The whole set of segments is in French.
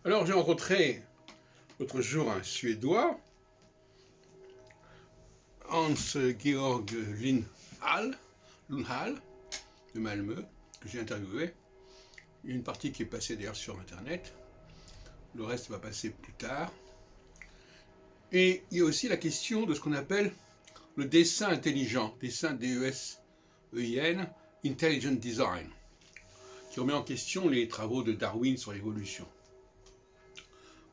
Alors j'ai rencontré l'autre jour un Suédois, Hans-Georg Lundhall, de Malmö, que j'ai interviewé. Il y a une partie qui est passée d'ailleurs sur Internet, le reste va passer plus tard. Et il y a aussi la question de ce qu'on appelle le dessin intelligent, dessin D-E-S-E-I-N, Intelligent Design, qui remet en question les travaux de Darwin sur l'évolution.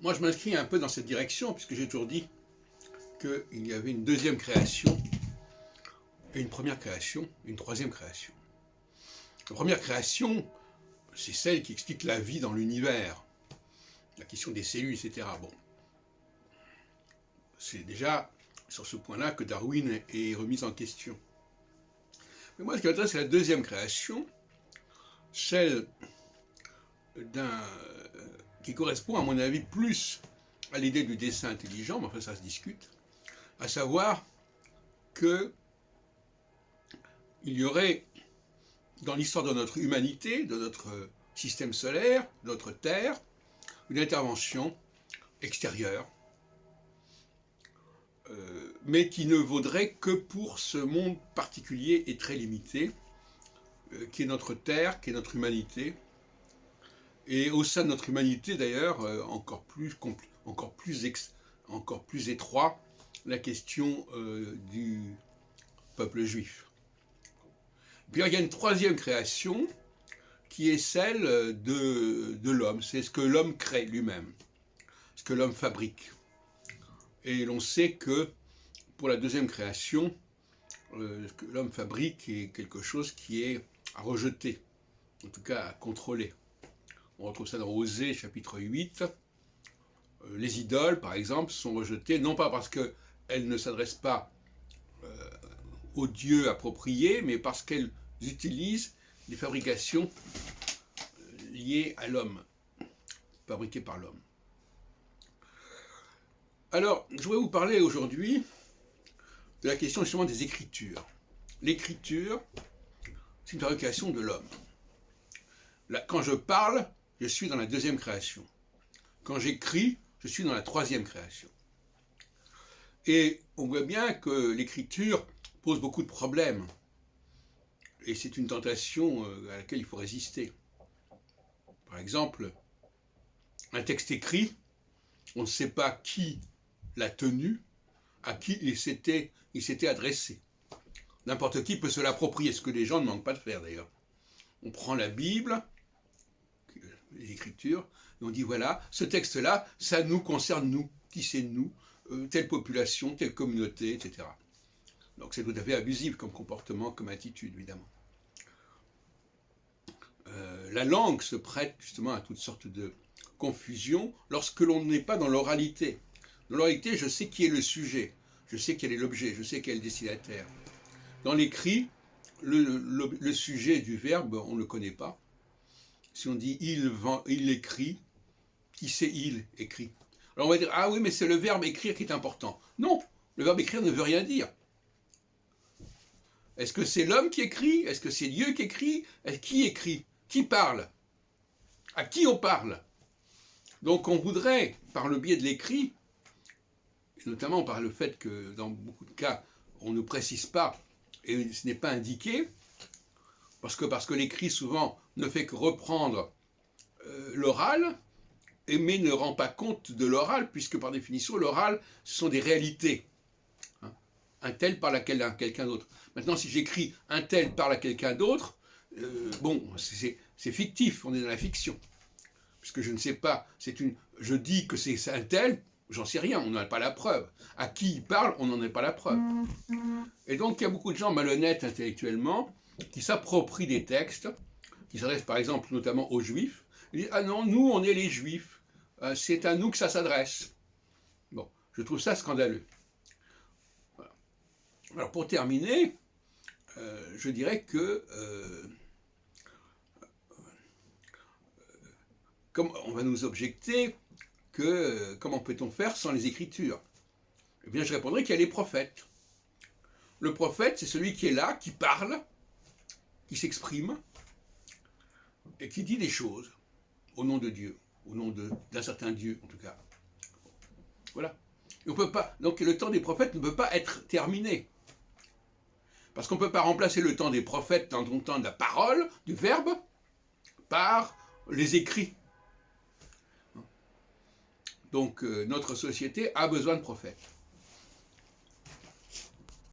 Moi, je m'inscris un peu dans cette direction, puisque j'ai toujours dit qu'il y avait une deuxième création, et une première création, et une troisième création. La première création, c'est celle qui explique la vie dans l'univers, la question des cellules, etc. Bon, c'est déjà sur ce point-là que Darwin est remis en question. Mais moi, ce qui m'intéresse, c'est la deuxième création, celle qui correspond, à mon avis, plus à l'idée du dessin intelligent, mais enfin ça se discute, à savoir qu'il y aurait, dans l'histoire de notre humanité, de notre système solaire, de notre Terre, une intervention extérieure, mais qui ne vaudrait que pour ce monde particulier et très limité, qui est notre Terre, qui est notre humanité, et au sein de notre humanité d'ailleurs, encore plus étroit, la question du peuple juif. Puis il y a une troisième création qui est celle de l'homme, c'est ce que l'homme crée lui-même, ce que l'homme fabrique. Et l'on sait que pour la deuxième création, ce que l'homme fabrique est quelque chose qui est à rejeter, en tout cas à contrôler. On retrouve ça dans Osée, chapitre 8. Les idoles, par exemple, sont rejetées, non pas parce qu'elles ne s'adressent pas au Dieu approprié, mais parce qu'elles utilisent des fabrications liées à l'homme, fabriquées par l'homme. Alors, je voudrais vous parler aujourd'hui de la question justement des Écritures. L'écriture, c'est une fabrication de l'homme. Quand je parle, je suis dans la deuxième création. Quand j'écris, je suis dans la troisième création. Et on voit bien que l'écriture pose beaucoup de problèmes. Et c'est une tentation à laquelle il faut résister. Par exemple, un texte écrit, on ne sait pas qui l'a tenu, à qui il s'était adressé. N'importe qui peut se l'approprier, ce que les gens ne manquent pas de faire d'ailleurs. On prend la Bible, les Écritures, et on dit voilà, ce texte-là, ça nous concerne nous. Qui c'est nous, telle population, telle communauté, etc. Donc c'est tout à fait abusif comme comportement, comme attitude, évidemment. La langue se prête justement à toutes sortes de confusions lorsque l'on n'est pas dans l'oralité. Dans l'oralité, je sais qui est le sujet, je sais quel est l'objet, je sais quel est le destinataire. Dans l'écrit, le sujet du verbe, on ne le connaît pas. Si on dit il écrit, qui c'est il écrit? Alors on va dire, ah oui, mais c'est le verbe écrire qui est important. Non, le verbe écrire ne veut rien dire. Est-ce que c'est l'homme qui écrit? Est-ce que c'est Dieu qui écrit? Qui écrit? Qui parle? À qui on parle? Donc on voudrait, par le biais de l'écrit, et notamment par le fait que dans beaucoup de cas, on ne précise pas, et ce n'est pas indiqué, parce que l'écrit souvent ne fait que reprendre l'oral, mais ne rend pas compte de l'oral, puisque par définition, l'oral, ce sont des réalités. Un tel parle à quelqu'un d'autre. Maintenant, si j'écris un tel parle à quelqu'un d'autre, bon, c'est fictif, on est dans la fiction. Puisque je ne sais pas, je dis que c'est un tel, j'en sais rien, on n'en a pas la preuve. À qui il parle, on n'en a pas la preuve. Et donc, il y a beaucoup de gens malhonnêtes intellectuellement qui s'approprient des textes, qui s'adressent par exemple notamment aux Juifs, ils disent « Ah non, nous, on est les Juifs, c'est à nous que ça s'adresse. » Bon, je trouve ça scandaleux. Voilà. Alors, pour terminer, je dirais que comme on va nous objecter que comment peut-on faire sans les Écritures? Eh bien, je répondrai qu'il y a les prophètes. Le prophète, c'est celui qui est là, qui parle, qui s'exprime et qui dit des choses au nom de Dieu. au nom d'un certain Dieu, en tout cas. Voilà. Et on peut pas, donc le temps des prophètes ne peut pas être terminé. Parce qu'on ne peut pas remplacer le temps des prophètes dans le temps de la parole, du verbe, par les écrits. Donc notre société a besoin de prophètes.